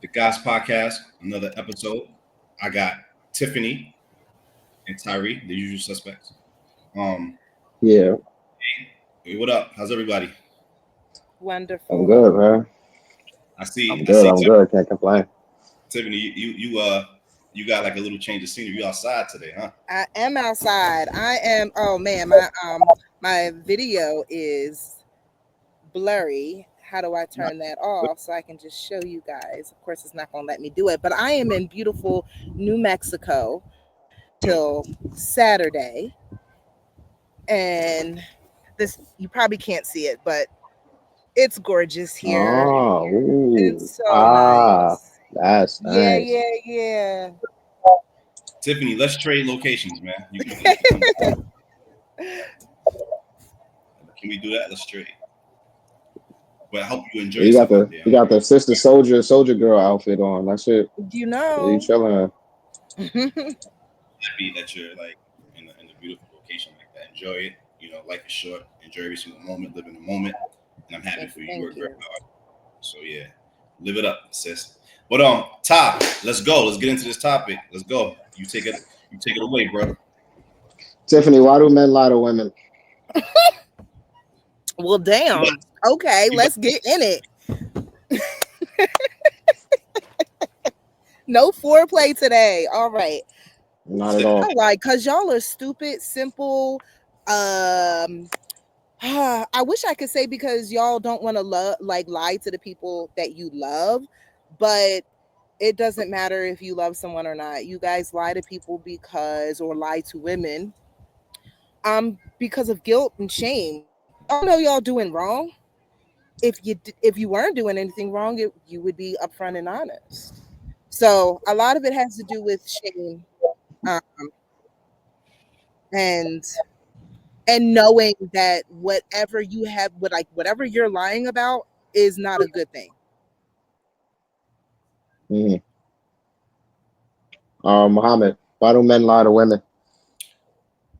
The Guys Podcast, another episode. I got Tiffany and Tyree, the usual suspects. Um, Yeah, hey, what up? How's everybody? I'm Wonderful. good, man. I see. I'm I good. see. I'm good. Can't complain. Tiffany, you got like a little change of scenery. You outside today, huh? I am outside. I am. Oh man, my video is blurry. How do I turn that off so I can just show you guys? Of course, it's not going to let me do it. But I am in beautiful New Mexico till Saturday, and this you probably can't see it, but it's gorgeous here. Oh, ooh, It's so nice. that's Yeah, nice. yeah, yeah. Tiffany, let's trade locations, man. Can we do that? Let's trade. But I hope you enjoy You got yourself out the there. you got the sister soldier girl outfit on. That's it. You You know. chilling? Happy that you're like in a beautiful location like that. Enjoy it. Life is short. Enjoy every single moment. Live in the moment. And I'm happy for you. You Thank work very you. hard. So yeah, live it up, sis. But Ty, let's go. Let's get into this topic. Let's go. You take it. You take it away, bro. Tiffany, why do men lie to women? Well, You got. damn. Okay, You got. let's get in it. No foreplay today. All right. Not at all. All right, cuz y'all are stupid, simple. Um I wish I could say because y'all don't want to lie to the people that you love, but it doesn't matter if you love someone or not. You guys lie to people because or lie to women because of guilt and shame. Y'all know y'all doing wrong. If you weren't doing anything wrong, you would be upfront and honest. So a lot of it has to do with shame, um, and knowing that whatever you have, whatever you're lying about, is not a good thing. Mm. Muhammad, why do men lie to women?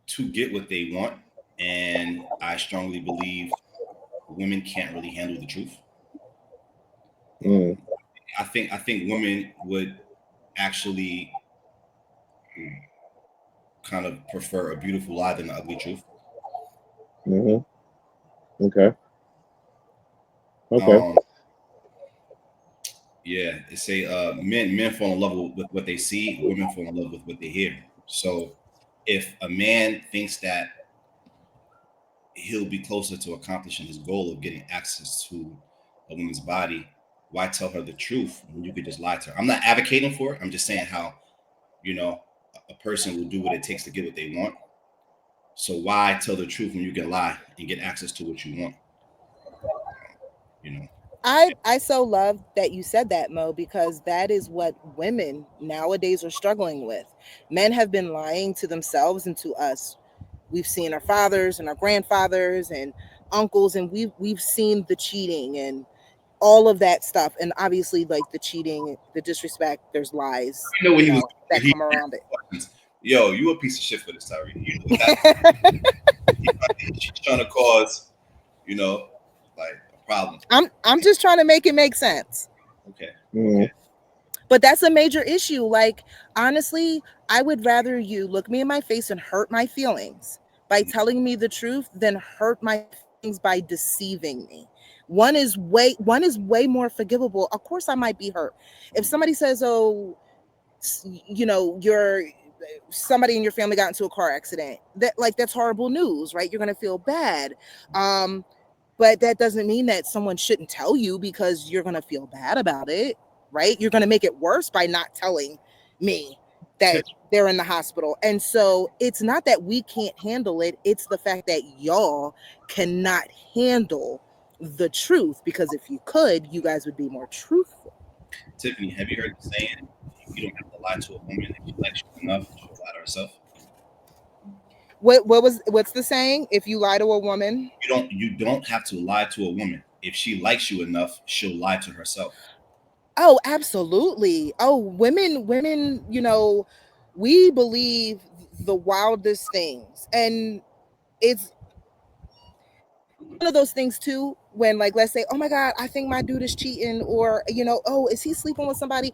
To get what they want, and I strongly believe women can't really handle the truth. Mm. I think women would actually kind of prefer a beautiful lie than an ugly truth. Hmm. Okay. Okay. Um, yeah, they say men fall in love with what they see, women fall in love with what they hear. So if a man thinks that he'll be closer to accomplishing his goal of getting access to a woman's body, why tell her the truth when you could just lie to her? I'm not advocating for it. I'm just saying how you know a person will do what it takes to get what they want. So why tell the truth when you can lie and get access to what you want? You know, I so love that you said that, Mo, because that is what women nowadays are struggling with. Men have been lying to themselves and to us. We've seen our fathers and our grandfathers and uncles, and we've seen the cheating and all of that stuff. And obviously, like the cheating, the disrespect, there's lies, you know when he was that he come around it. yo, you a piece of shit for this, Tyree. You know that she's trying to cause, you know, like a problem. I'm just trying to make it make sense. Okay, Mm. okay. But that's a major issue. Like, honestly, I would rather you look me in my face and hurt my feelings by telling me the truth than hurt my feelings by deceiving me. One is way more forgivable. Of course I might be hurt. If somebody says, "Oh, you're somebody in your family got into a car accident." That's horrible news, right? You're going to feel bad. Um but that doesn't mean that someone shouldn't tell you because you're going to feel bad about it, right? You're going to make it worse by not telling me that they're in the hospital. And so it's not that we can't handle it, it's the fact that y'all cannot handle the truth, because if you could, you guys would be more truthful. Tiffany, have you heard the saying, you don't have to lie to a woman if she likes you enough, she'll lie to herself? What's the saying? If you lie to a woman. You don't have to lie to a woman. If she likes you enough, she'll lie to herself. Oh, absolutely. Oh, women, we believe the wildest things. And it's one of those things too, when like let's say, oh my god, I think my dude is cheating, or oh, is he sleeping with somebody?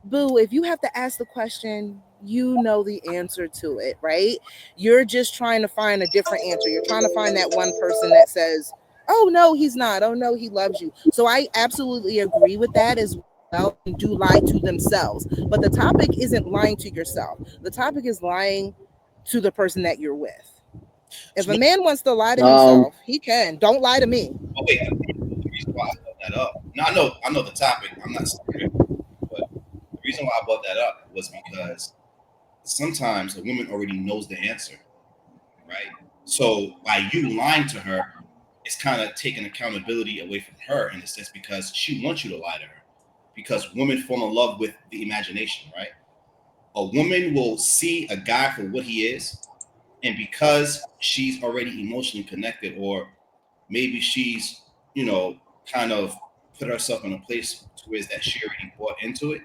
Boo, if you have to ask the question, you know the answer to it, right? You're just trying to find a different answer. You're trying to find that one person that says, oh no, he's not, oh no, he loves you. So I absolutely agree with that as well. Men do lie to themselves, but the topic isn't lying to yourself. The topic is lying to the person that you're with. If So, a man wants to lie to Um, himself, he can. Don't lie to me. oh wait, the reason why I brought that up. Now I know the topic. I'm not saying, but the reason why I brought that up was because sometimes a woman already knows the answer, right? So by you lying to her, it's kind of taking accountability away from her in a sense because she wants you to lie to her. Because women fall in love with the imagination, right? A woman will see a guy for what he is, and because she's already emotionally connected, or maybe she's, kind of put herself in a place to where that she already bought into it,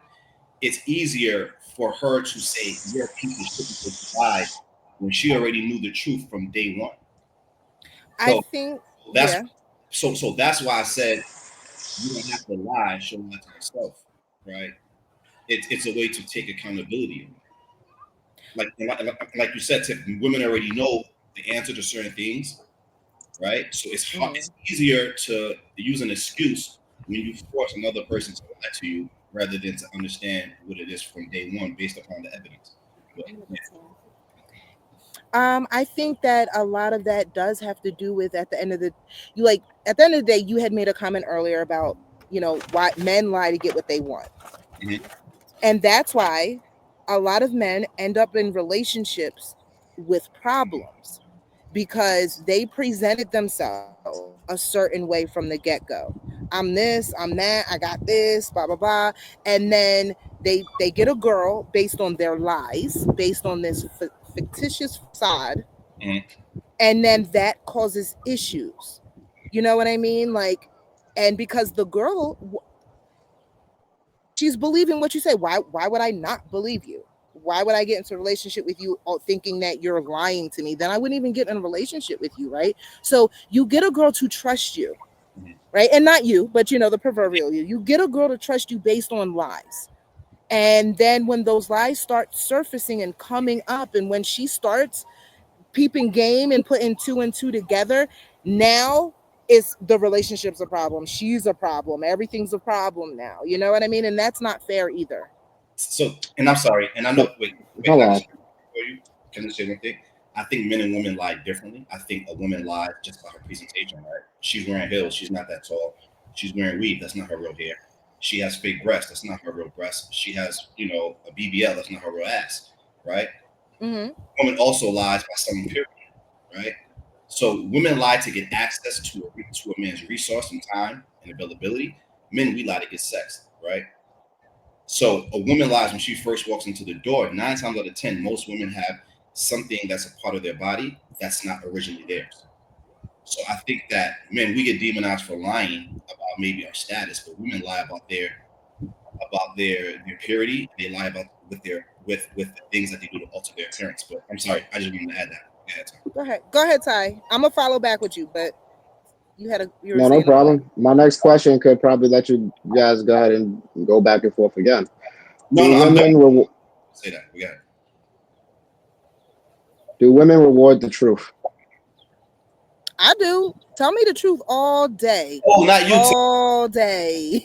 it's easier for her to say you're a piece of shit because you lied when she already knew the truth from day one. I So think, that's yeah. so that's why I said you don't have to lie, show lie to yourself, right? It's a way to take accountability. Like you said, Tiff, women already know the answer to certain things, right? So it's hard, Mhm. it's easier to use an excuse when you force another person to lie to you rather than to understand what it is from day one based upon the evidence. But yeah. I think that a lot of that does have to do with at the end of the you like at the end of the day, you had made a comment earlier about, why men lie to get what they want. Mhm. And that's why a lot of men end up in relationships with problems because they presented themselves a certain way from the get-go. I'm this, I'm that, I got this, blah blah blah. And then they get a girl based on their lies, based on this fictitious facade, Mhm. and then that causes issues. You know what I mean? Like, and because the girl, she's believing what you say. Why would I not believe you? Why would I get into a relationship with you thinking that you're lying to me? Then I wouldn't even get in a relationship with you, right? So you get a girl to trust you, Mhm. right? And not you, but the proverbial you. You get a girl to trust you based on lies. And then when those lies start surfacing and coming up, and when she starts peeping game and putting two and two together, now it's the relationship's a problem. She's a problem. Everything's a problem now. You know what I mean? And that's not fair either. So, and I'm sorry, and I know. so, Wait, hold can I on. just for you? Can I say one thing? I think men and women lie differently. I think a woman lies just by her presentation, right? She's wearing heels. She's not that tall. She's wearing weave. That's not her real hair. She has fake breasts. That's not her real breasts. She has, a BBL. That's not her real ass, right? Mm-hmm. Woman also lies by selling purity, right? So women lie to get access to a man's resource and time and availability. Men, we lie to get sex, right? So a woman lies when she first walks into the door. 9 times out of 10, most women have something that's a part of their body that's not originally theirs. So I think that men, we get demonized for lying about maybe our status, but women lie about their purity. They lie about with the things that they do to alter their appearance. But I'm sorry, I just wanted to add that. Yeah, Tom. Go ahead, Ty. I'm gonna follow back with you, but you were No, no saying a point. problem. My next question could probably let you guys go ahead and go back and forth again. No, Do no, I'm done. women Say that. We got it. do women reward the truth? I do. Tell me the truth all day, Oh, not you, Tim. all day.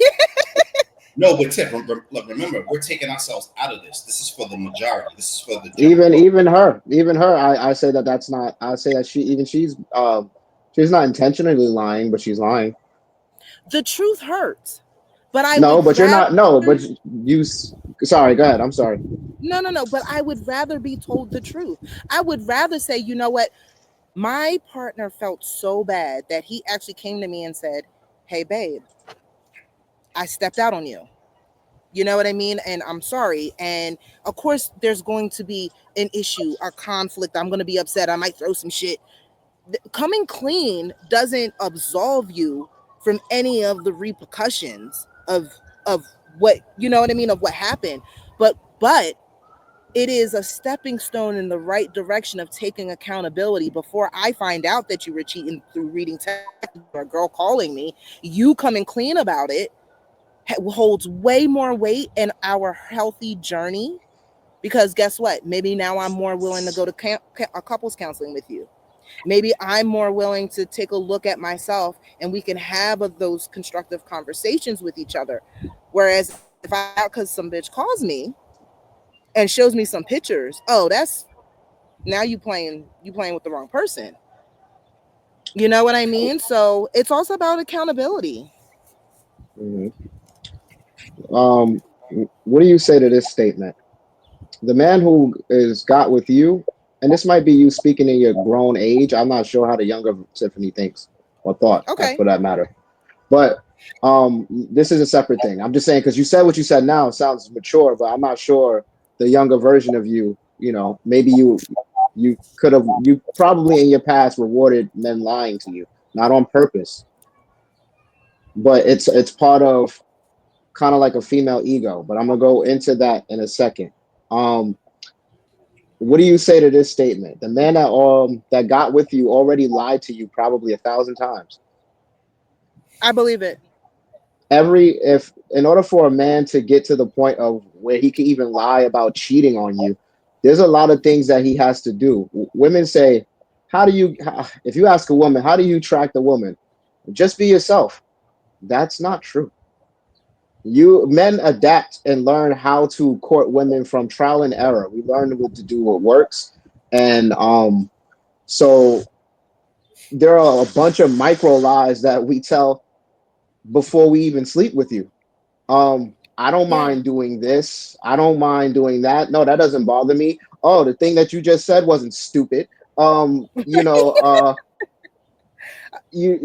No, but Tip, look, remember, we're taking ourselves out of this. This is for the majority. This is for the general. Even her. I say that that's not. I say that she's not intentionally lying, but she's lying. The truth hurts, but I No, would but you're rather. not. No, but you. Sorry, go ahead. I'm sorry. No. But I would rather be told the truth. I would rather say, you know what? My partner felt so bad that he actually came to me and said, "Hey, babe, I stepped out on you." You know what I mean? And I'm sorry. And of course, there's going to be an issue, a conflict. I'm going to be upset. I might throw some shit. Coming clean doesn't absolve you from any of the repercussions of what, you know what I mean, of what happened. But it is a stepping stone in the right direction of taking accountability. Before I find out that you were cheating through reading text or a girl calling me, you coming clean about it holds way more weight in our healthy journey. Because guess what? Maybe now I'm more willing to go to a couples counseling with you. Maybe I'm more willing to take a look at myself and we can have those constructive conversations with each other. Whereas if I out because some bitch calls me and shows me some pictures, oh, that's now you playing with the wrong person. You know what I mean? So it's also about accountability. Mhm. Um, what do you say to this statement? The man who is got with you, and this might be you speaking in your grown age. I'm not sure how the younger Tiffany thinks or thought, Okay. for that matter. But this is a separate thing. I'm just saying because you said what you said now sounds mature, but I'm not sure the younger version of you. You know, maybe you probably in your past rewarded men lying to you, not on purpose, but it's part of kind of like a female ego. But I'm gonna go into that in a second. Um, what do you say to this statement? The man that got with you already lied to you probably 1,000 times. I believe it. If in order for a man to get to the point of where he can even lie about cheating on you, there's a lot of things that he has to do. Women say, how do you if you ask a woman, how do you attract a woman? Just be yourself. That's not true. You men adapt and learn how to court women from trial and error. We learn what to do, what works. And so there are a bunch of micro lies that we tell before we even sleep with you. I don't Yeah. mind doing this. I don't mind doing that. No, that doesn't bother me. Oh, the thing that you just said wasn't stupid. You know, you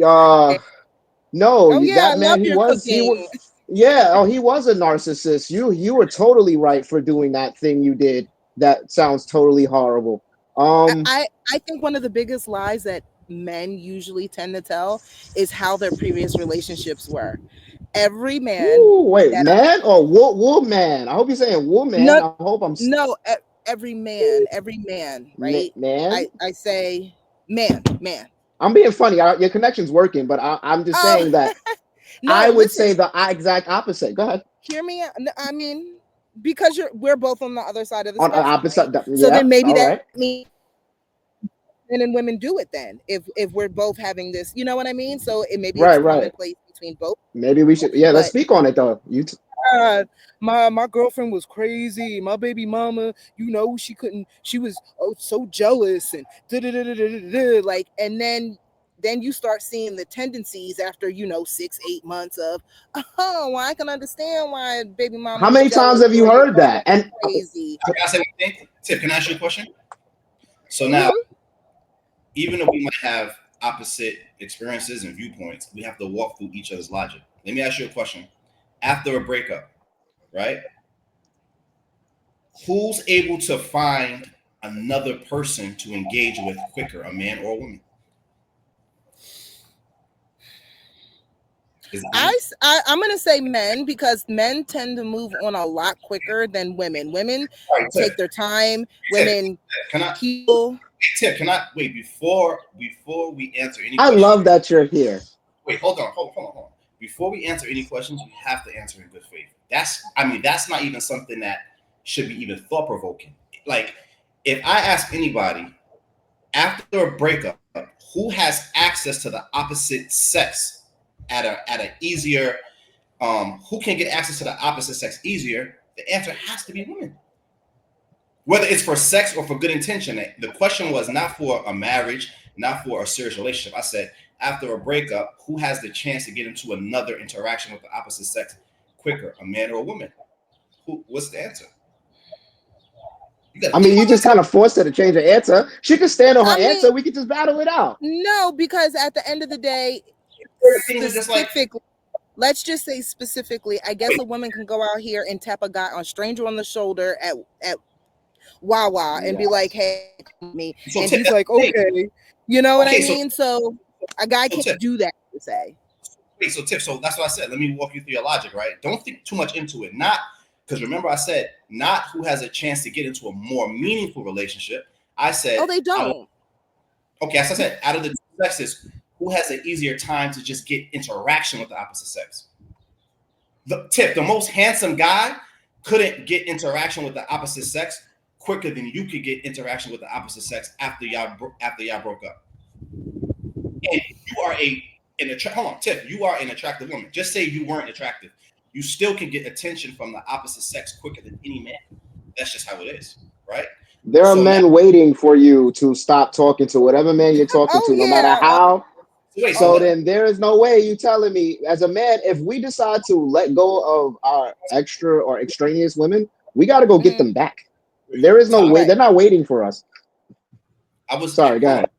no, Oh yeah, I that love man, your he was, cooking. yeah, oh, he was a narcissist. You were totally right for doing that thing you did. That sounds totally horrible. Um, I think one of the biggest lies that men usually tend to tell is how their previous relationships were. Every man Ooh, wait, that man or woman? I hope you're saying woman. no I hope I'm no every man, right? man. I say man. I'm being funny. Your connection's working, but I'm just Oh saying that no, I would listen, say the exact opposite. Go ahead. hear me out. I mean, because we're both on the other side of the On spectrum, right? opposite, So yeah. then maybe All that right. means men and women do it then if we're both having this, you know what I mean? So it maybe it's Right, right. commonplace between both Maybe we people, should. Yeah, let's but speak on it though. my girlfriend was crazy. My baby mama, she couldn't. She was so jealous and like, and then you start seeing the tendencies after 6-8 months of well, I can understand why baby mama How was many times jealous have you or your heard mama that? was And crazy. Can I say one thing? Tip, can I ask you a question? So now, Hmm. even though we might have opposite experiences and viewpoints, we have to walk through each other's logic. Let me ask you a question. After a breakup, right? Who's able to find another person to engage with quicker, a man or a woman? Is it men? I'm gonna say men because men tend to move on a lot quicker than women. Women All right, take Tip. their time. Tip, Women can I? heal. Tip, can I wait before we answer any I questions? love that you're here. Wait, hold on. Before we answer any questions, you have to answer in good faith. That's not even something that should be even thought provoking. Like, if I ask anybody after a breakup, who has access to the opposite sex at a easier, who can get access to the opposite sex easier? The answer has to be women. Whether it's for sex or for good intention. The question was not for a marriage, not for a serious relationship. I said, after a breakup, who has the chance to get into another interaction with the opposite sex quicker, a man or a woman? What's the answer? You got I to mean, think you about just this. kind of forced her to change her answer. She could stand on her I mean, answer. We could just battle it out. no, because at the end of the day, Certain things are just like, specifically, let's just say specifically, I guess wait, a woman can go out here and tap a guy on stranger on the shoulder at Wawa and be like, Yes. "Hey, come with me," so and Tip, he's that's like, the thing. "Okay," you know what I Okay, mean? So a guy so can't Tip, do that per se. wait, so Tip, so that's what I said. Let me walk you through your logic, right? Don't think too much into it. Not Because remember, I said not who has a chance to get into a more meaningful relationship. I said, Oh, they don't. Okay, as I said, out of the two sexes, who has an easier time to just get interaction with the opposite sex? The most handsome guy couldn't get interaction with the opposite sex quicker than you could get interaction with the opposite sex after y'all broke up. And you are hold on, Tiff, you are an attractive woman. Just say you weren't attractive. You still can get attention from the opposite sex quicker than any man. That's just how it is, right? There are men waiting for you to stop talking to whatever man you're talking Oh to, no matter yeah. how. Wait, So then there is no way you telling me as a man, if we decide to let go of our extra or extraneous women, we got to go get them back. There is no way. Right. They're not waiting for us. Sorry, go ahead.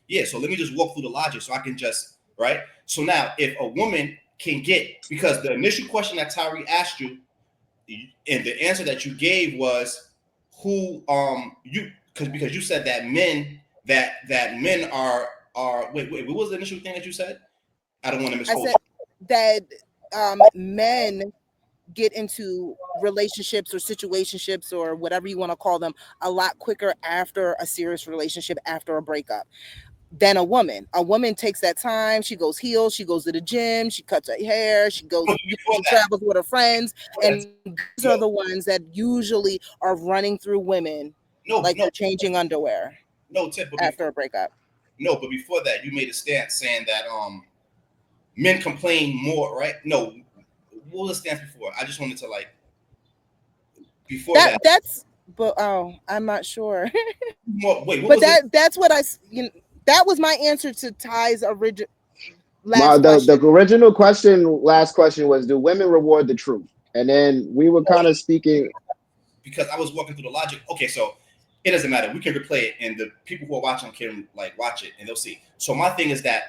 Yeah, so let me just walk through the logic so I can just, right? So now if a woman can get, because the initial question that Tyree asked you, and the answer that you gave was who because you said that men are wait, what was the initial thing that you said? I don't want to misquote. I said that men get into relationships or situationships or whatever you want to call them a lot quicker after a serious relationship, after a breakup, than a woman. A woman takes that time. She goes heels. She goes to the gym. She cuts her hair. She goes. She travels with her friends, and these are the ones that usually are running through women like they're changing underwear. No, Tip, after a breakup. No, but before that, you made a stance saying that men complain more, right? No, what was the stance before? I just wanted to before that. That's but I'm not sure. Wait, but that's what that was my answer to Ty's original the original question, last question was, do women reward the truth? And then we were kind of speaking because I was walking through the logic. Okay, so it doesn't matter. We can replay it, and the people who are watching can watch it, and they'll see. So my thing is that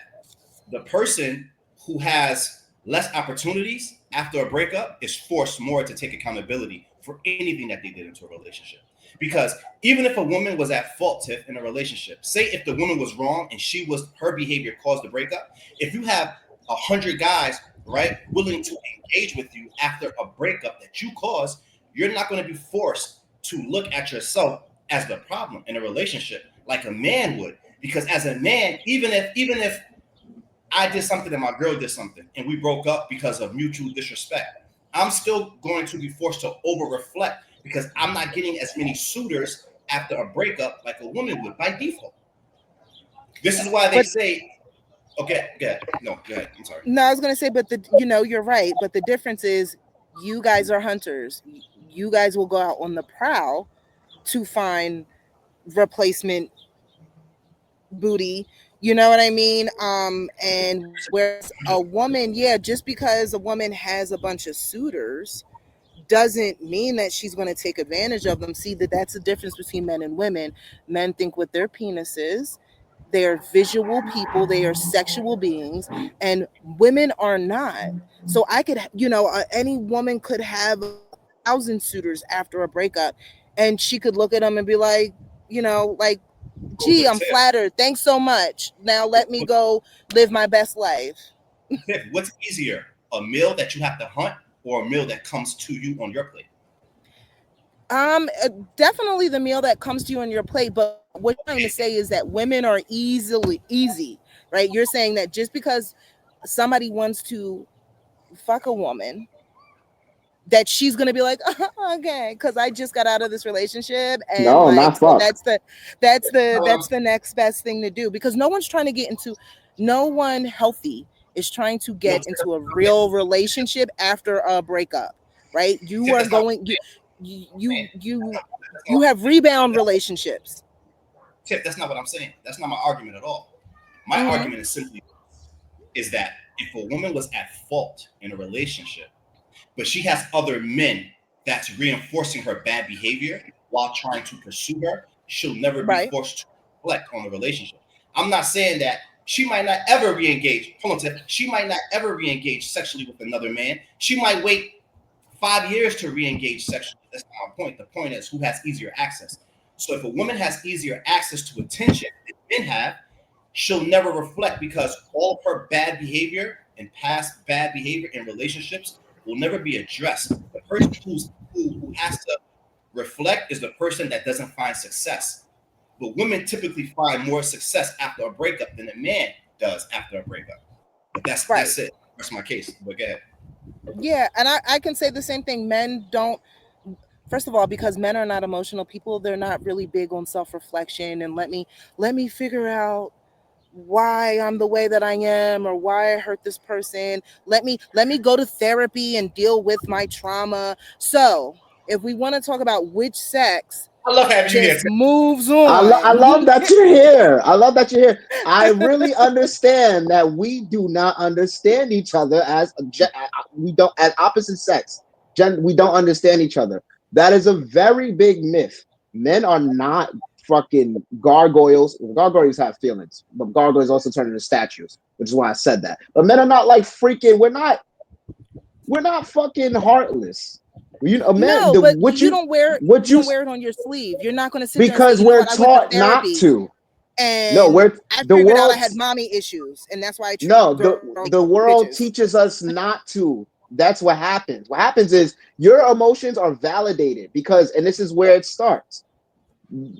the person who has less opportunities after a breakup is forced more to take accountability for anything that they did into a relationship. Because even if a woman was at fault in a relationship, say if the woman was wrong and her behavior caused the breakup, if you have 100 guys, right, willing to engage with you after a breakup that you caused, you're not going to be forced to look at yourself as the problem in a relationship like a man would. Because as a man, even if I did something and my girl did something and we broke up because of mutual disrespect, I'm still going to be forced to over-reflect because I'm not getting as many suitors after a breakup like a woman would by default. This is why they say, okay, go ahead. No, go ahead. I'm sorry. No, I was going to say, but you're right. But the difference is you guys are hunters. You guys will go out on the prowl to find replacement booty. You know what I mean? And whereas a woman, just because a woman has a bunch of suitors doesn't mean that she's going to take advantage of them. See, that's the difference between men and women. Men think with their penises. They are visual people. They are sexual beings, and women are not. So I could, any woman could have 1,000 suitors after a breakup, and she could look at them and be like, gee, I'm flattered. Thanks so much. Now let me go live my best life. What's easier, a meal that you have to hunt or a meal that comes to you on your plate? Definitely the meal that comes to you on your plate. But what I'm trying to say is that women are easy, right? You're saying that just because somebody wants to fuck a woman, that she's gonna be like, oh, okay, because I just got out of this relationship, and not fuck. That's the next best thing to do, because no one healthy is trying to get into a real relationship after a breakup, right? You are going you have rebound relationships. Tip, that's not what I'm saying. That's not my argument at all. My argument is simply is that if a woman was at fault in a relationship, but she has other men that's reinforcing her bad behavior while trying to pursue her, she'll never be forced to reflect on the relationship. I'm not saying that she might not ever re-engage. Hold on, Tiff. She might not ever re-engage sexually with another man. She might wait 5 years to re-engage sexually. That's not my point. The point is who has easier access. So if a woman has easier access to attention than men have, she'll never reflect because all of her bad behavior and past bad behavior in relationships will never be addressed. The person who's who has to reflect is the person that doesn't find success. But women typically find more success after a breakup than a man does after a breakup. But that's it. That's my case. But go ahead. Yeah, and I can say the same thing. Men don't, first of all, because men are not emotional people, they're not really big on self-reflection and let me figure out why I'm the way that I am or why I hurt this person. Let me go to therapy and deal with my trauma. So if we want to talk about which sex I love having you here. just moves I on. love that you're here. I love that you're here. I really understand that we do not understand each other as we don't as opposite sex. We don't understand each other. That is a very big myth. Men are not fucking gargoyles. Gargoyles have feelings, but gargoyles also turn into statues, which is why I said that. But men are not like freaking. We're not fucking heartless. You know, man. No, but What you you don't wear what you you don't wear it on your sleeve. You're not going to sit there and say, because you know we're what, I went to taught not therapy to. No, and we're I the figured out I world. had mommy issues, and that's why I treat No, girls the like world bitches. teaches us not to. That's what happens. What happens is your emotions are validated because, and this is where it starts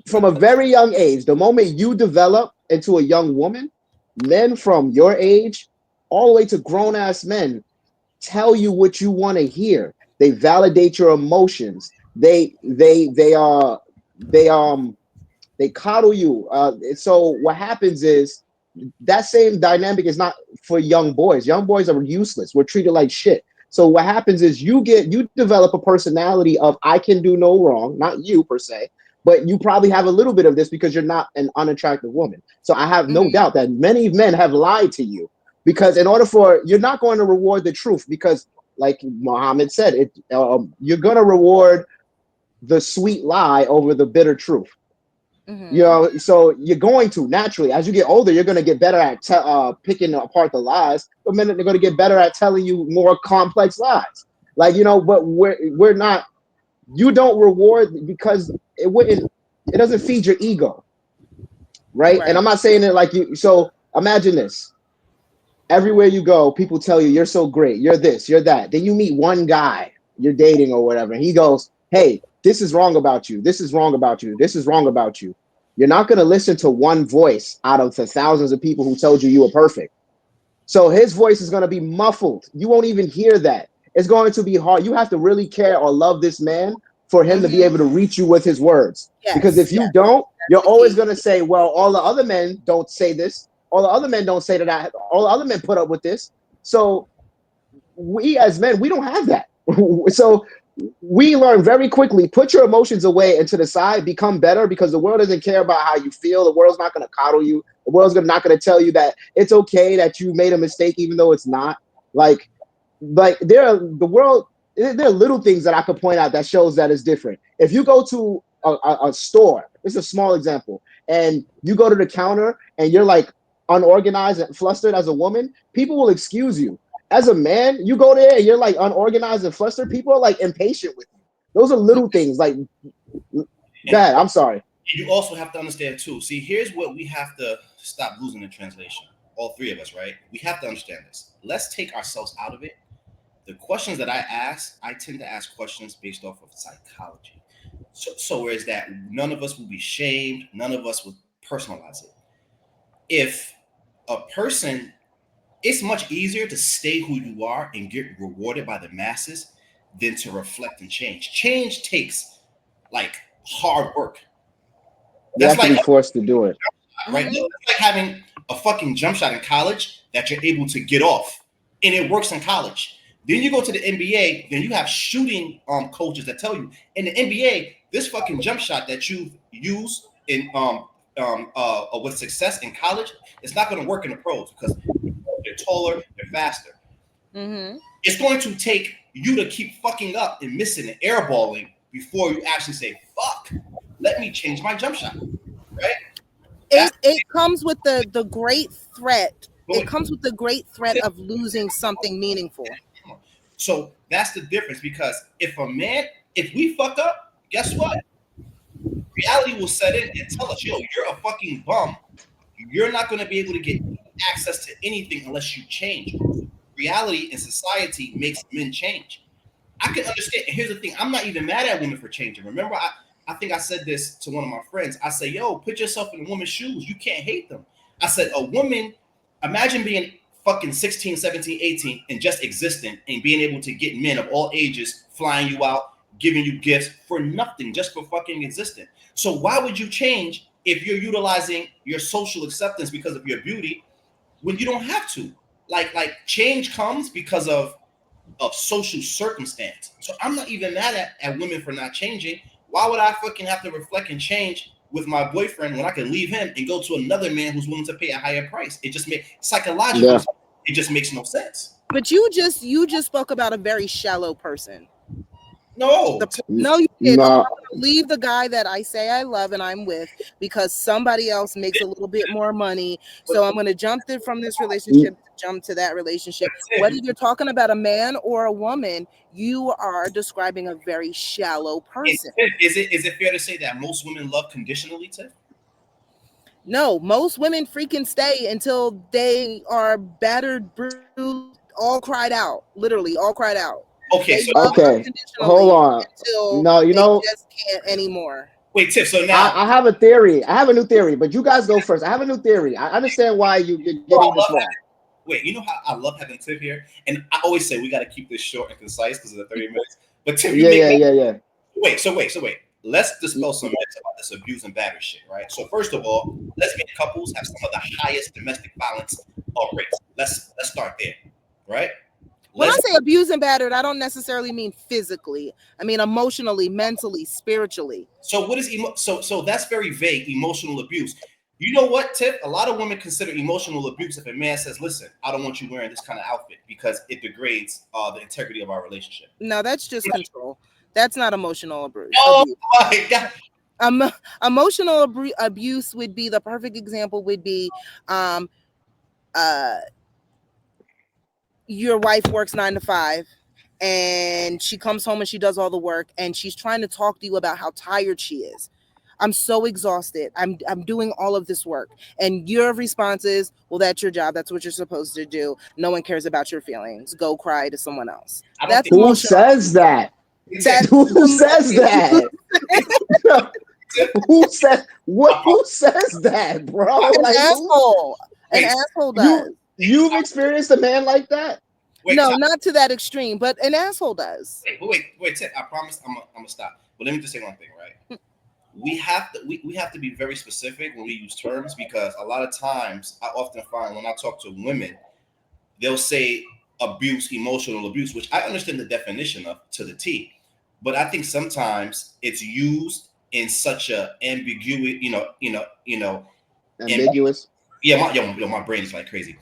from a very young age. The moment you develop into a young woman, men from your age all the way to grown ass men tell you what you want to hear. They validate your emotions. They coddle you. So what happens is that same dynamic is not for young boys. Young boys are useless. We're treated like shit. So what happens is you develop a personality of I can do no wrong, not you per se, but you probably have a little bit of this because you're not an unattractive woman. So I have no doubt that many men have lied to you because in order for you're not going to reward the truth because like Muhammad said, you're going to reward the sweet lie over the bitter truth. You Mm-hmm. know, so you're going to naturally, as you get older, you're going to get better at picking apart the lies. But men, they're going to get better at telling you more complex lies. Like but we're not. You don't reward because it doesn't feed your ego, right? And Right. I'm not saying it like you. So imagine this: everywhere you go, people tell you you're so great, you're this, you're that. Then you meet one guy you're dating or whatever, and he goes, "Hey, this is wrong about you. This is wrong about you. This is wrong about you." You're not going to listen to one voice out of the thousands of people who told you you were perfect. So his voice is going to be muffled. You won't even hear that. It's going to be hard. You have to really care or love this man for him to be Mm-hmm. able to reach you with his words. Because Yes, if yes, you don't, that's you're the always key. going to say, well, all the other men don't say this. All the other men don't say that. All the other men put up with this. So we as men, we don't have that. So we learn very quickly, put your emotions away and to the side, become better because the world doesn't care about how you feel. The world's not going to coddle you. The world's not going to tell you that it's okay that you made a mistake, even though it's not. Like there are little things that I could point out that shows that it's different. If you go to a store, this is a small example, and you go to the counter and you're like unorganized and flustered as a woman, people will excuse you. As a man, you go there and you're like unorganized and flustered, people are like impatient with you. Those are little things like And God, I'm sorry. you also have to understand too. See, here's what we have to stop losing in translation. All three of us, right? We have to understand this. Let's take ourselves out of it. The questions that I ask, I tend to ask questions based off of psychology. So whereas that none of us will be shamed, none of us will personalize it. If a person, it's much easier to stay who you are and get rewarded by the masses than to reflect and change. Change takes like hard work. You That's have to like be forced to do it. right? Mm-hmm. That's like having a fucking jump shot in college that you're able to get off, and it works in college. Then you go to the NBA, then you have shooting coaches that tell you in the NBA this fucking jump shot that you use in with success in college, it's not going to work in the pros because they're taller, they're faster. Mm-hmm. It's going to take you to keep fucking up and missing and airballing before you actually say, "Fuck, let me change my jump shot." Right? That's It comes with the great threat. It going. comes with the great threat of losing something meaningful. So that's the difference because if we fuck up, guess what? Reality will set in and tell us, yo, you're a fucking bum. You're not going to be able to get access to anything unless you change. Reality and society makes men change. I can understand. And here's the thing: I'm not even mad at women for changing. Remember, I think I said this to one of my friends. I said, "Yo, put yourself in a woman's shoes. You can't hate them." I said, "A woman, imagine being fucking 16, 17, 18 and just existing and being able to get men of all ages flying you out, giving you gifts for nothing, just for fucking existing. So why would you change if you're utilizing your social acceptance because of your beauty when you don't have to? Like change comes because of social circumstance. So I'm not even mad at women for not changing. Why would I fucking have to reflect and change with my boyfriend when I can leave him and go to another man who's willing to pay a higher price? It just makes psychologically, it just makes no sense. But you just spoke about a very shallow person. No, no, you did. No. I'm gonna leave the guy that I say I love and I'm with because somebody else makes a little bit more money. So I'm gonna jump from this relationship, jump to that relationship. Whether you're talking about a man or a woman, you are describing a very shallow person. Is it fair to say that most women love conditionally, Tiff? No, most women freaking stay until they are battered, bruised, all cried out, literally all cried out. Okay, so hold on. No, you know, just can't anymore. Wait, Tiff. So now I have a theory. I have a new theory, but you guys go first. I have a new theory. I understand why you're getting this wrong. Wait, you know how I love having Tiff here, and I always say we got to keep this short and concise because of the 30 minutes. But Tiff, yeah. Wait. Let's dispel some myths about this abuse and battery shit, right? So first of all, lesbian couples have some of the highest domestic violence rates. Let's start there, right? When I say abused and battered, I don't necessarily mean physically. I mean emotionally, mentally, spiritually. So what is so that's very vague, emotional abuse. You know what, Tiff? A lot of women consider emotional abuse if a man says, "Listen, I don't want you wearing this kind of outfit because it degrades the integrity of our relationship." No, that's just control. That's not emotional abuse. Oh my God. Emotional abuse would be, the perfect example would be your wife works 9 to 5 and she comes home and she does all the work and she's trying to talk to you about how tired she is. I'm so exhausted. I'm doing all of this work. And your response is, well, that's your job. That's what you're supposed to do. No one cares about your feelings. Go cry to someone else. That's who says that? Who says that? Who says what? Who says that, bro? An asshole. An asshole does. You've experienced a man like that? Wait, no, not to that extreme, but an asshole does. Wait, Tiff, I promise I'm gonna stop. But let me just say one thing, right? We have to be very specific when we use terms, because a lot of times I often find when I talk to women, they'll say abuse, emotional abuse, which I understand the definition of to the T, but I think sometimes it's used in such a ambiguity, ambiguous. My brain is like crazy.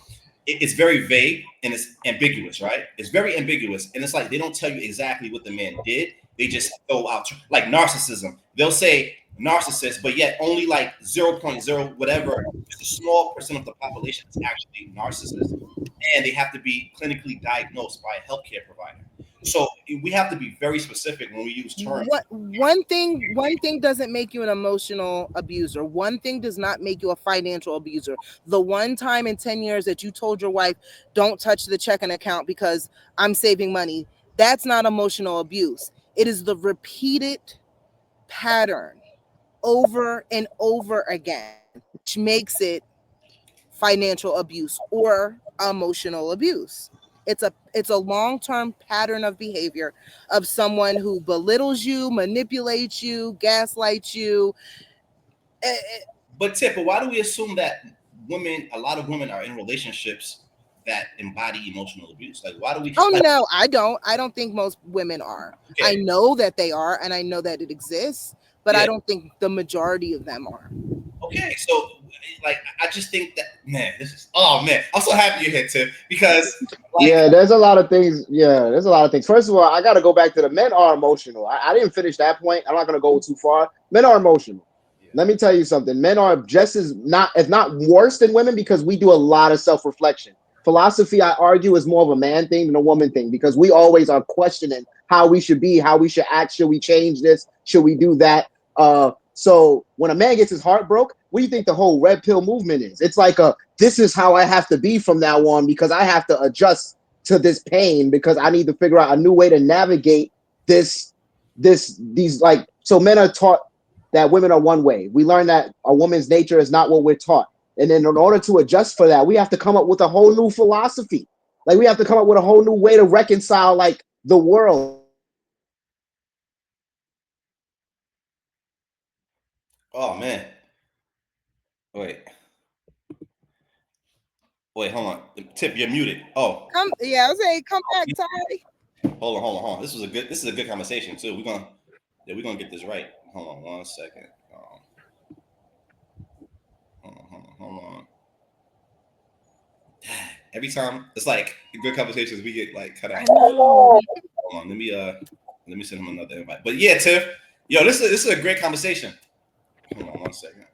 It's very vague and it's ambiguous, right? It's very ambiguous, and it's like they don't tell you exactly what the man did. They just throw out like narcissism. They'll say narcissist, but yet only like 0.0 whatever, just a small percent of the population is actually narcissist, and they have to be clinically diagnosed by a healthcare provider. So we have to be very specific when we use terms. One thing doesn't make you an emotional abuser. One thing does not make you a financial abuser. The one time in 10 years that you told your wife, don't touch the checking account because I'm saving money, that's not emotional abuse. It is the repeated pattern over and over again, which makes it financial abuse or emotional abuse. It's a long-term pattern of behavior of someone who belittles you, manipulates you, gaslights you. But why do we assume that a lot of women are in relationships that embody emotional abuse? Like, why do we? No, I don't think most women are. Okay. I know that they are, and I know that it exists, but I don't think the majority of them are. Okay, so like I just think that I'm so happy you're here, Tim, because there's a lot of things. There's a lot of things. First of all, I got to go back to the men are emotional. I didn't finish that point. I'm not going to go too far. Men are emotional. Let me tell you something. Men are just if not worse than women, because we do a lot of self-reflection. Philosophy, I argue, is more of a man thing than a woman thing, because we always are questioning how we should be, how we should act. Should we change this? Should we do that? So when a man gets his heart broke, what do you think the whole red pill movement is? It's like this is how I have to be from now on, because I have to adjust to this pain because I need to figure out a new way to navigate these like, so men are taught that women are one way. We learn that a woman's nature is not what we're taught. And then in order to adjust for that, we have to come up with a whole new philosophy. Like we have to come up with a whole new way to reconcile like the world. Oh man. Wait. Wait, hold on. Tip, you're muted. Oh. Yeah, I was saying, come back, Ty. Hold on. This is a good conversation too. We're gonna get this right. Hold on 1 second. Hold on. Every time it's like good conversations, we get like cut out. Hold on, let me send him another invite. But yeah, Tiff, yo, this is a great conversation. Hold on 1 second.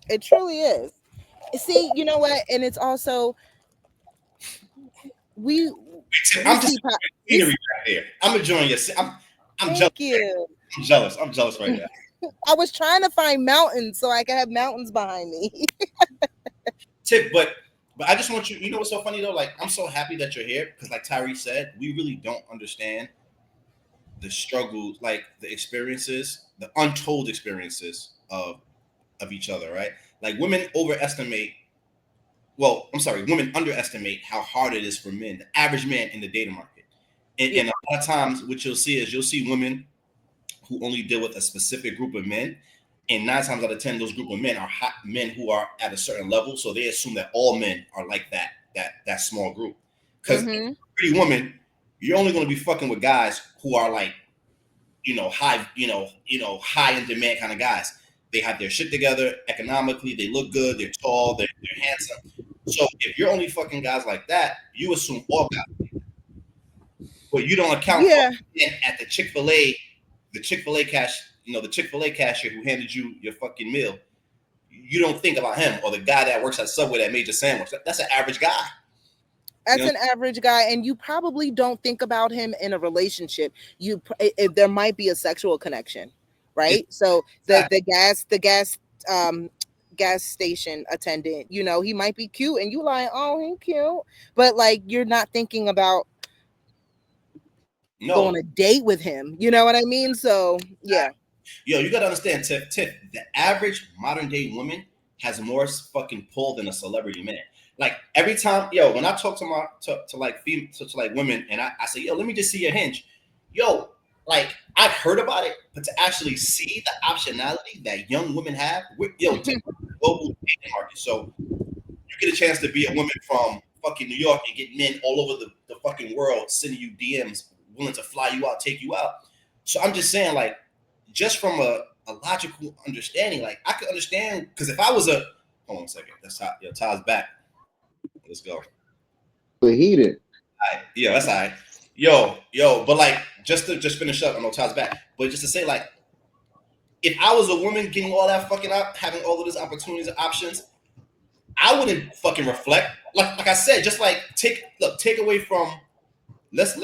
It truly is. See, you know what? And it's also I'm just scenery right there. I'm enjoying your. I'm jealous. You. I'm jealous. I'm jealous right now. I was trying to find mountains so I could have mountains behind me. Tip, but I just want you. You know what's so funny though? Like I'm so happy that you're here because, like Tyree said, we really don't understand the struggles, like the experiences, the untold experiences of each other, right? Like women overestimate. Well, I'm sorry, women underestimate how hard it is for men, the average man in the dating market. And a lot of times, what you'll see women who only deal with a specific group of men. And 9 times out of 10, those group of men are hot men who are at a certain level. So they assume that all men are like that small group. Because pretty woman, you're only going to be fucking with guys who are like, high in demand kind of guys. They have their shit together economically. They look good. They're tall. They're handsome. So if you're only fucking guys like that, you assume all guys. But you don't account for at the Chick-fil-A, the Chick-fil-A cashier who handed you your fucking meal. You don't think about him or the guy that works at Subway that made your sandwich. That's an average guy. That's an average guy, and you probably don't think about him in a relationship. There might be a sexual connection, right? So the gas station attendant, he might be cute, and you like, oh, he's cute, but like you're not thinking about going on a date with him. You know what I mean? So yeah. Yo, you gotta understand, Tiff, the average modern day woman has more fucking pull than a celebrity man. Like every time, when I talk to women and I say, yo, let me just see your hinge. Yo, like I've heard about it, but to actually see the optionality that young women have, global dating market. So you get a chance to be a woman from fucking New York and get men all over the fucking world sending you DMs, willing to fly you out, take you out. So I'm just saying, like, just from a logical understanding, like I could understand, because if I was hold on a second, that's how Todd's back. Let's go. Heated. All right. Yeah, that's all right. Yo, but like just to finish up, I know Todd's back, but just to say, like, if I was a woman getting all that fucking up, having all of these opportunities and options, I wouldn't fucking reflect. Like I said, just like take away from let's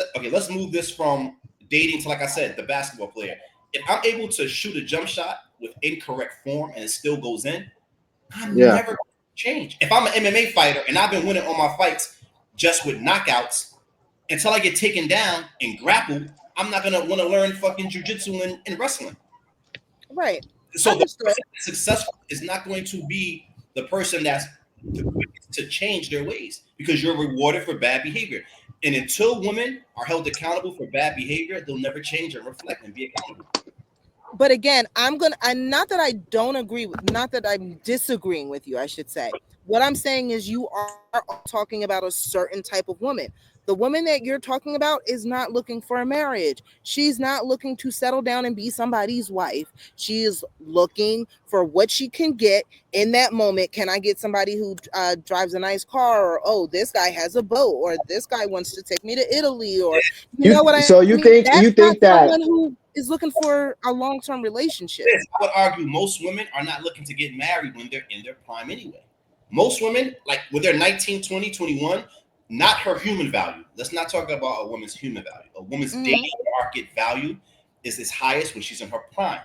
move this from dating to, like I said, the basketball player. If I'm able to shoot a jump shot with incorrect form and it still goes in, I'm never going to change. If I'm an MMA fighter and I've been winning all my fights just with knockouts, until I get taken down and grappled, I'm not going to want to learn fucking jujitsu and wrestling. Right. So the person that's successful is not going to be the person that's to change their ways, because you're rewarded for bad behavior. And until women are held accountable for bad behavior, they'll never change and reflect and be accountable. But again, not that I don't agree with, not that I'm disagreeing with you, I should say. What I'm saying is you are talking about a certain type of woman. The woman that you're talking about is not looking for a marriage. She's not looking to settle down and be somebody's wife. She is looking for what she can get in that moment. Can I get somebody who drives a nice car? Or, oh, this guy has a boat. Or this guy wants to take me to Italy. Or, you know what I mean? So you think that someone who is looking for a long-term relationship. Yes, I would argue most women are not looking to get married when they're in their prime anyway. Most women, like when they're 19, 20, 21, not her human value. Let's not talk about a woman's human value. A woman's dating market value is its highest when she's in her prime.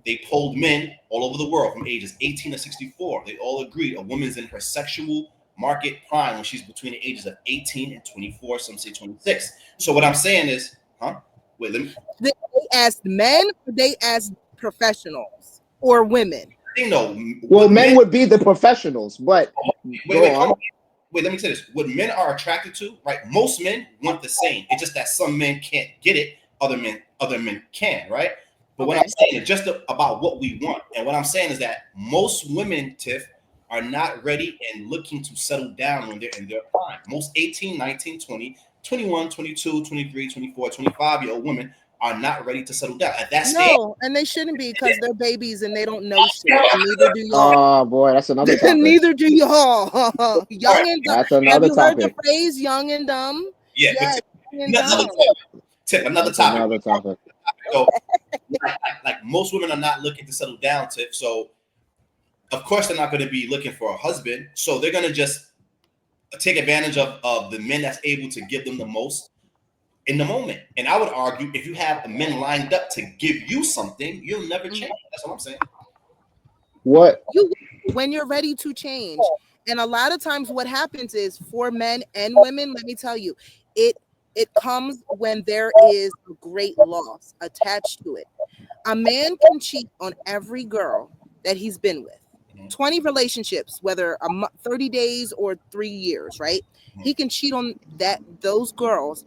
They polled men all over the world from ages 18 to 64. They all agree a woman's in her sexual market prime when she's between the ages of 18 and 24. Some say 26. So what I'm saying is, wait, let me. They asked men, or they asked professionals or women. You know, well, men would be the professionals, but wait, come on. Wait, let me say this. What men are attracted to, right? Most men want the same. It's just that some men can't get it, other men can, right? But what I'm saying is just about what we want. And what I'm saying is that most women, Tiff, are not ready and looking to settle down when they're in their prime. Most 18, 19, 20, 21, 22, 23, 24, 25-year-old women are not ready to settle down at that stage. No, and they shouldn't be, because they're babies and they don't know shit. And neither do y'all. Oh boy, that's another topic. Neither do y'all. Young and dumb. That's another Have you topic. heard the phrase "young and dumb"? Yeah, yes, another topic. Another topic. So, like most women are not looking to settle down, Tiff. So, of course, they're not going to be looking for a husband. So they're going to just take advantage of the men that's able to give them the most in the moment. And I would argue, if you have men lined up to give you something, you'll never change. That's what I'm saying. What? When you're ready to change. And a lot of times what happens is, for men and women, let me tell you, it comes when there is a great loss attached to it. A man can cheat on every girl that he's been with. 20 relationships, whether 30 days or 3 years, right? He can cheat on those girls,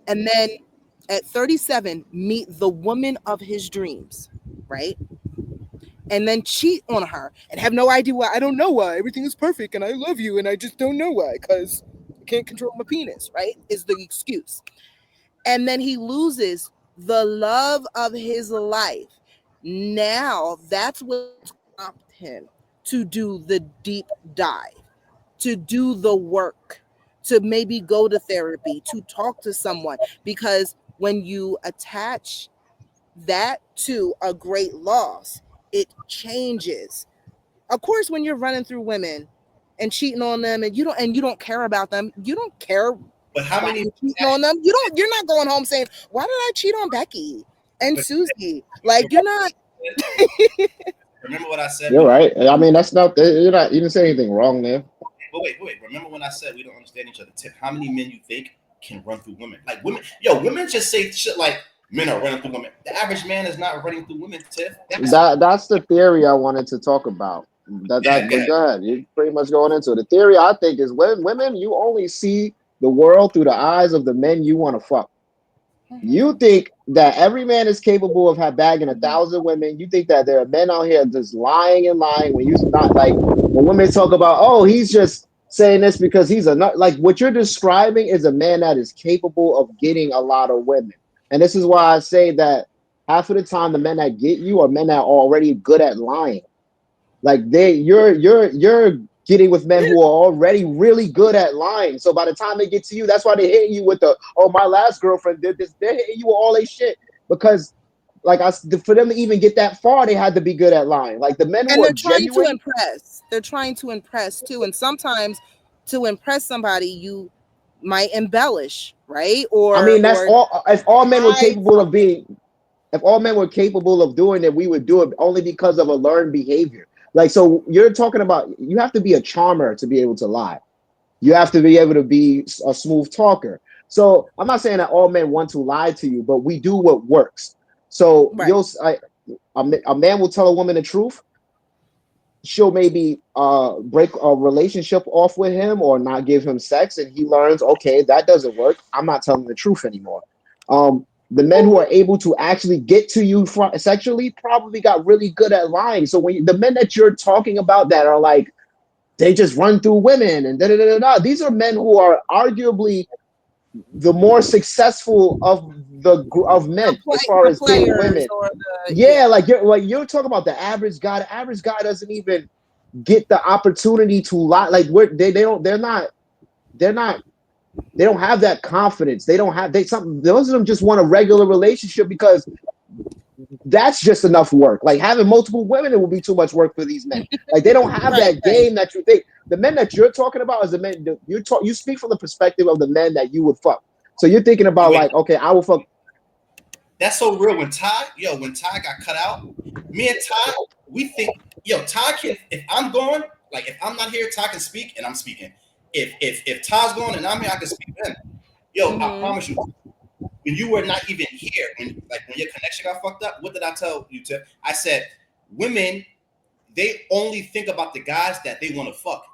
and then at 37 meet the woman of his dreams, right? And then cheat on her and have no idea why. I don't know why. Everything is perfect and I love you and I just don't know why, because I can't control my penis, right? Is the excuse. And then he loses the love of his life. Now that's what prompted him to do the deep dive, to do the work, to maybe go to therapy, to talk to someone. Because when you attach that to a great loss, it changes. Of course, when you're running through women and cheating on them, and you don't care about them, you don't care. But how many cheating on them? You're not going home saying, "Why did I cheat on Becky and Susie?" Like, you're not. Remember what I said? You're right. I mean, that's not. You're not. You didn't say anything wrong there. But wait. Remember when I said we don't understand each other? Tip. How many men you think can run through women? Like women, women just say shit like men are running through women. The average man is not running through women, Tiff. That's the theory I wanted to talk about. But go ahead. You're pretty much going into it. The theory I think is women, you only see the world through the eyes of the men you want to fuck. You think that every man is capable of bagging 1,000 women. You think that there are men out here just lying and lying when you not like when women talk about, oh, he's just saying this because he's a nut. Like, what you're describing is a man that is capable of getting a lot of women. And this is why I say that half of the time the men that get you are men that are already good at lying. Like you're getting with men who are already really good at lying. So by the time they get to you, that's why they hit you with my last girlfriend did this. They're hitting you with all their shit because, for them to even get that far, they had to be good at lying. Like the men who are genuine, to impress. They're trying to impress too, and sometimes to impress somebody, you might embellish, right? Or I mean, that's all. If all men were capable of doing it, we would do it only because of a learned behavior. Like, so you're talking about, you have to be a charmer to be able to lie. You have to be able to be a smooth talker. So I'm not saying that all men want to lie to you, but we do what works. So a man will tell a woman the truth. She'll maybe break a relationship off with him or not give him sex, and he learns, okay, that doesn't work. I'm not telling the truth anymore. The men who are able to actually get to you sexually probably got really good at lying. So the men that you're talking about that are like, they just run through women and these are men who are arguably the more successful of men as far as getting women. Like you're talking about the average guy. The average guy doesn't even get the opportunity to lie. Like they don't have that confidence. Those of them just want a regular relationship because that's just enough work. Like having multiple women, it will be too much work for these men. Like they don't have that game that you think. The men that you're talking about is the men you speak from the perspective of the men that you would fuck. So you're thinking about like, okay, I will fuck. That's so real. When Ty got cut out, me and Ty, we think, Ty can, if I'm gone, like if I'm not here, Ty can speak and I'm speaking. if Todd's going and I'm here, I can speak to him. Yo, I promise you, when you were not even here, when your connection got fucked up, what did I tell you, Tiff? I said, women, they only think about the guys that they want to fuck,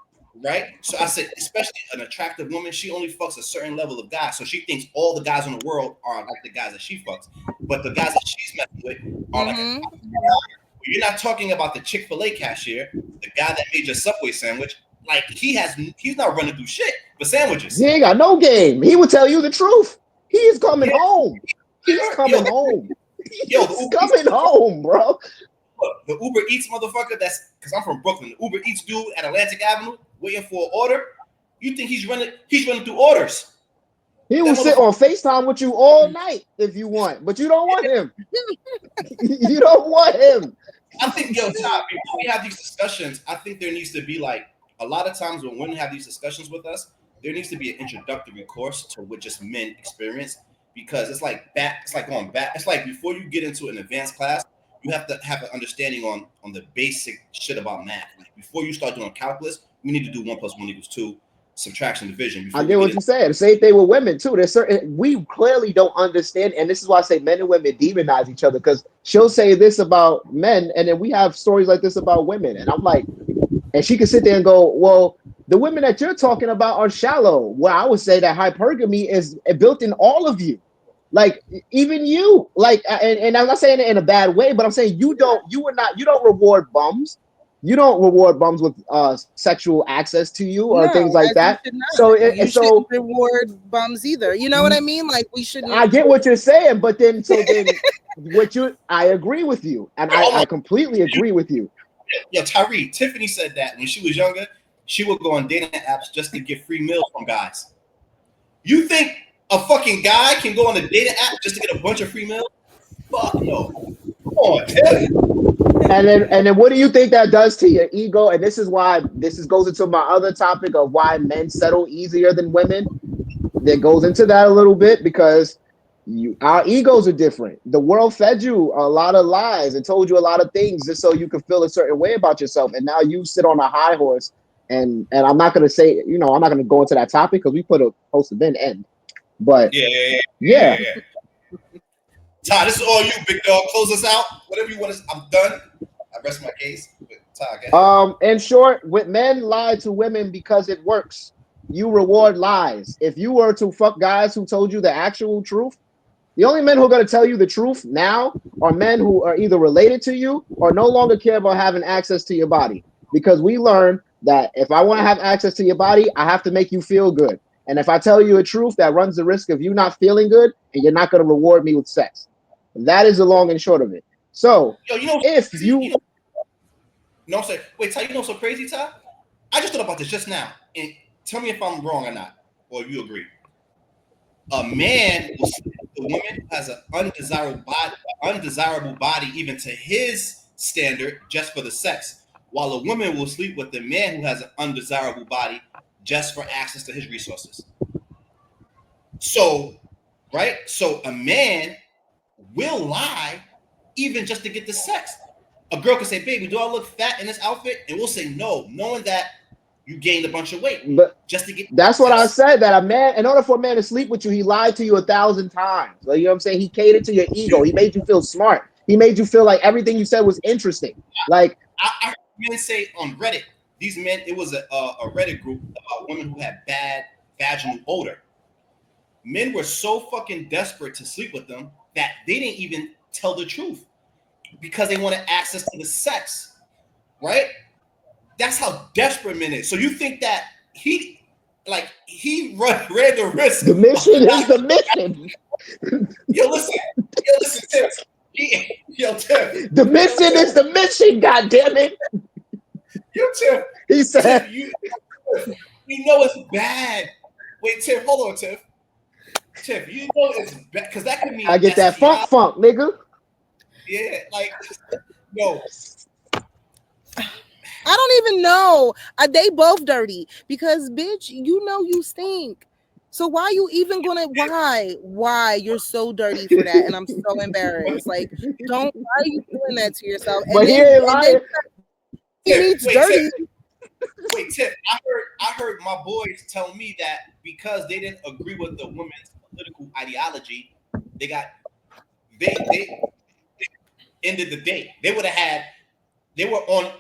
right? So I said, especially an attractive woman, she only fucks a certain level of guys. So she thinks all the guys in the world are like the guys that she fucks. But the guys that she's messing with are like you're not talking about the Chick-fil-A cashier, the guy that made your Subway sandwich. Like he's not running through shit for sandwiches. He ain't got no game. He would tell you the truth. He is coming home. He's coming home. He's coming home, bro. Look, the Uber Eats motherfucker, that's because I'm from Brooklyn. The Uber Eats dude at Atlantic Avenue waiting for an order. You think he's running through orders. He will sit on FaceTime with you all night if you want, but you don't want him. You don't want him. I think, Todd, before we have these discussions, I think there needs to be like a lot of times when women have these discussions with us, there needs to be an introductory course to what just men experience, because it's like going back. It's like before you get into an advanced class, you have to have an understanding on the basic shit about math. Like before you start doing calculus, we need to do 1 + 1 = 2, subtraction, division. I get what you're saying. The same thing with women too. There's certain we clearly don't understand, and this is why I say men and women demonize each other, because she'll say this about men, and then we have stories like this about women, and I'm like, and she can sit there and go, well, the women that you're talking about are shallow. Well, I would say that hypergamy is built in all of you. Like even you, like, and I'm not saying it in a bad way, but I'm saying you don't reward bums. You don't reward bums with sexual access to you or things like that. So you shouldn't reward bums either. You know what I mean? Like we shouldn't. I get what you're saying, but then I agree with you, and I completely agree with you. Yo, Tyree, Tiffany said that when she was younger, she would go on dating apps just to get free meals from guys. You think a fucking guy can go on a dating app just to get a bunch of free meals? Fuck no. Come on, Tiff. And then what do you think that does to your ego? And this is why goes into my other topic of why men settle easier than women. That goes into that a little bit, because our egos are different. The world fed you a lot of lies and told you a lot of things just so you could feel a certain way about yourself. And now you sit on a high horse. And I'm not gonna say, I'm not gonna go into that topic because we put a post to Ben end. But yeah. Todd, this is all you, big dog. Close us out. Whatever you want to. I'm done. I rest my case. Todd, in short, with men lie to women because it works. You reward lies. If you were to fuck guys who told you the actual truth, the only men who are going to tell you the truth now are men who are either related to you or no longer care about having access to your body. Because we learned that if I want to have access to your body, I have to make you feel good. And if I tell you a truth, that runs the risk of you not feeling good, and you're not going to reward me with sex. That is the long and short of it. So, I'm saying, wait, Ty, so crazy, Ty? I just thought about this just now, and tell me if I'm wrong or not, or if you agree. A man will sleep with a woman who has an undesirable body, even to his standard, just for the sex, while a woman will sleep with a man who has an undesirable body just for access to his resources. So, right? So a man will lie even just to get the sex. A girl can say, baby, do I look fat in this outfit? And we'll say no, knowing that you gained a bunch of weight. But just to get that's what I said, that a man, in order for a man to sleep with you, he lied to you 1,000 times. Like, you know what I'm saying? He catered to your ego. He made you feel smart. He made you feel like everything you said was interesting. Like I heard men say on Reddit, these men, it was a Reddit group about women who had bad vaginal odor. Men were so fucking desperate to sleep with them that they didn't even tell the truth because they wanted access to the sex, right? That's how desperate men is. So you think that he ran the risk? The mission is the mission. Yo, listen, Tim. Tim. The mission is the mission. God damn it. Yo, Tim. He said, Tim, you know it's bad. Wait, Tim, hold on, Tim. Tim, you know it's bad because that could mean I get that STI. funk, nigga. Yeah, like no. I don't even know. They both dirty because, bitch, you stink. So why you even gonna? Why you're so dirty for that? And I'm so embarrassed. Like, why are you doing that to yourself? But he ain't lying. He needs dirty. Wait, Tip. I heard my boys tell me that because they didn't agree with the woman's political ideology, they got they ended the date. They would have had. They were on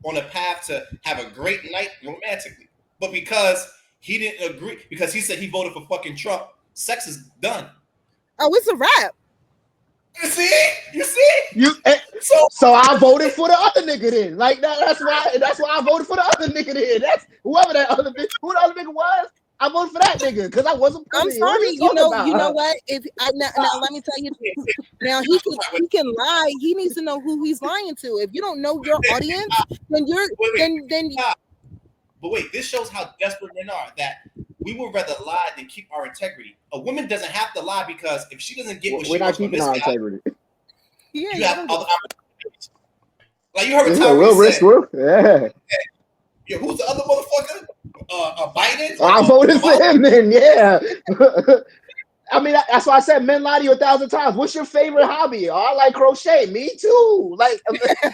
on a path to have a great night romantically, but because he didn't agree, because he said he voted for fucking Trump, sex is done. Oh, it's a wrap. You see? You see? So I voted for the other nigga then. Like that's why I voted for the other nigga then. That's whoever that other bitch, who the other nigga was. I voted for that nigga because I wasn't pussy. I'm sorry, what are you talking about? You know what? If I now let me tell you, now he can lie. He needs to know who he's lying to. If you don't know your audience, then you're then. But wait, this shows how desperate men are. That we would rather lie than keep our integrity. A woman doesn't have to lie because if she doesn't get what she wants from this guy, integrity. Yeah, you have other opportunities. Like you heard what Tyrese said. Yeah, who's the other motherfucker? Biden? I voted for him then, yeah. I mean, that's why I said men lie to you 1,000 times. What's your favorite hobby? Oh, I like crochet. Me too. Like,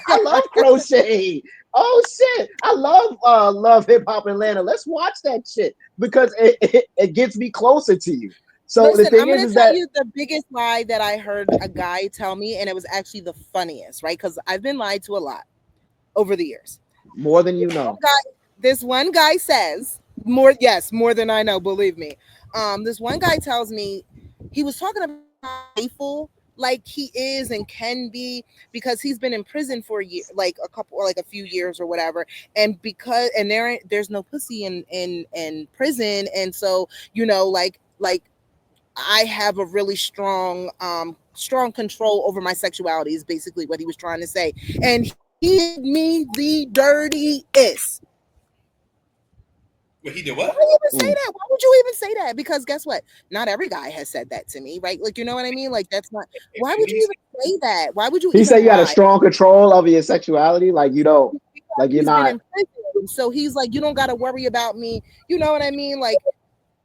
I love crochet. Oh shit, I love hip hop Atlanta. Let's watch that shit because it gets me closer to you. So listen, the thing I'm gonna is tell that you the biggest lie that I heard a guy tell me, and it was actually the funniest, right? Because I've been lied to a lot over the years. More than you know. This one guy says more than I know, believe me. This one guy tells me he was talking about how faithful like he is and can be because he's been in prison for a year, like a few years or whatever, and because there's no pussy in prison, and so like I have a really strong control over my sexuality is basically what he was trying to say, and he did me the dirtiest. He did what? Why would you even say that? Why would you even say that? Because guess what? Not every guy has said that to me, right? Like, you know what I mean? Like, that's not. Why would you even say that? Why would you? He said you had a strong control over your sexuality, like you don't, like you're not. Been in prison, so he's like, you don't got to worry about me. You know what I mean? Like,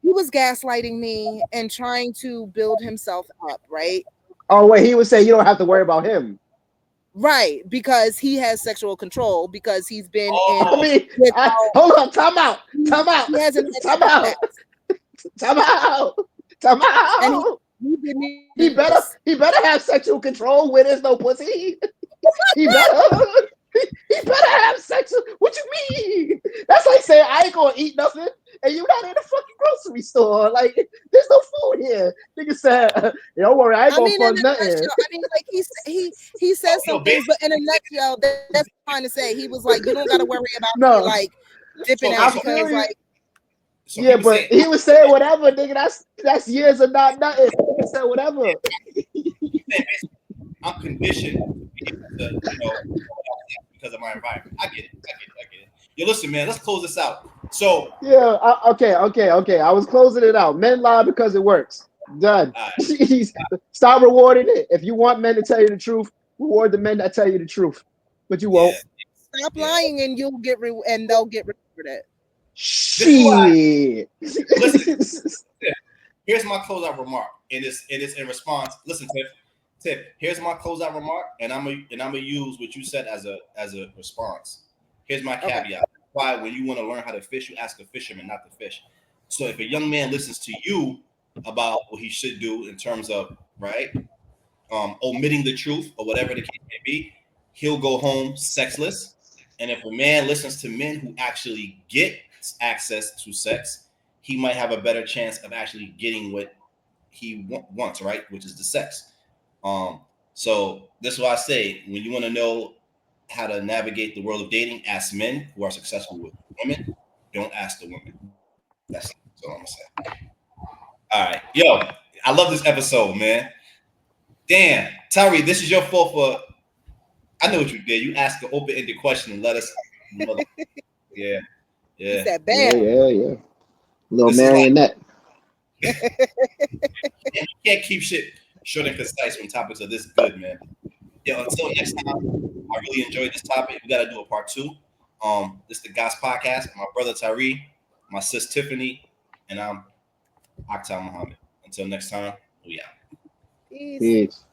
he was gaslighting me and trying to build himself up, right? Oh wait, he would say you don't have to worry about him. Right, because he has sexual control because he's been in. I mean, hold on, time out. He hasn't time out. And he better have sexual control when there's no pussy. He better have sex. What you mean? That's like saying I ain't gonna eat nothing and you're not in the fucking grocery store. Like there's no food here. Nigga said, don't worry, I ain't gonna fuck nothing. I mean, like he says some things, but in a nutshell, that's trying to say he was like, you don't gotta worry about me like dipping out because like. So yeah, but he was saying whatever, nigga. That's years of not nothing. He said whatever. I'm conditioned because of my environment. I get it. Yo, listen, man, let's close this out. So yeah, okay. I was closing it out. Men lie because it works. Done. Right. Stop rewarding it. If you want men to tell you the truth, reward the men that tell you the truth. But you won't. Stop lying, and you'll get and they'll get rewarded. Shit. Listen, here's my closeout remark. It is in response. Listen, Tip. Here's my closeout remark, and I'm gonna use what you said as a response. Here's my caveat. Okay. Why, when you want to learn how to fish, you ask a fisherman, not the fish. So if a young man listens to you about what he should do in terms of omitting the truth or whatever the case may be, he'll go home sexless. And if a man listens to men who actually get access to sex, he might have a better chance of actually getting what he wants, right? Which is the sex. So this is why I say, when you want to know how to navigate the world of dating, ask men who are successful with women. Don't ask the women. That's all I'm gonna say. All right, yo, I love this episode, man. Damn, Tyree, this is your fault for. I know what you did. You asked an open-ended question and let us. Yeah. He's that bad. Yeah. Little marionette. You can't keep shit short and concise when topics are this good, man. Yo, until next time, I really enjoyed this topic. We got to do a part 2. This is the Goss Podcast. My brother Tyree, my sis Tiffany, and I'm Akhtar Muhammad. Until next time, we out. Peace.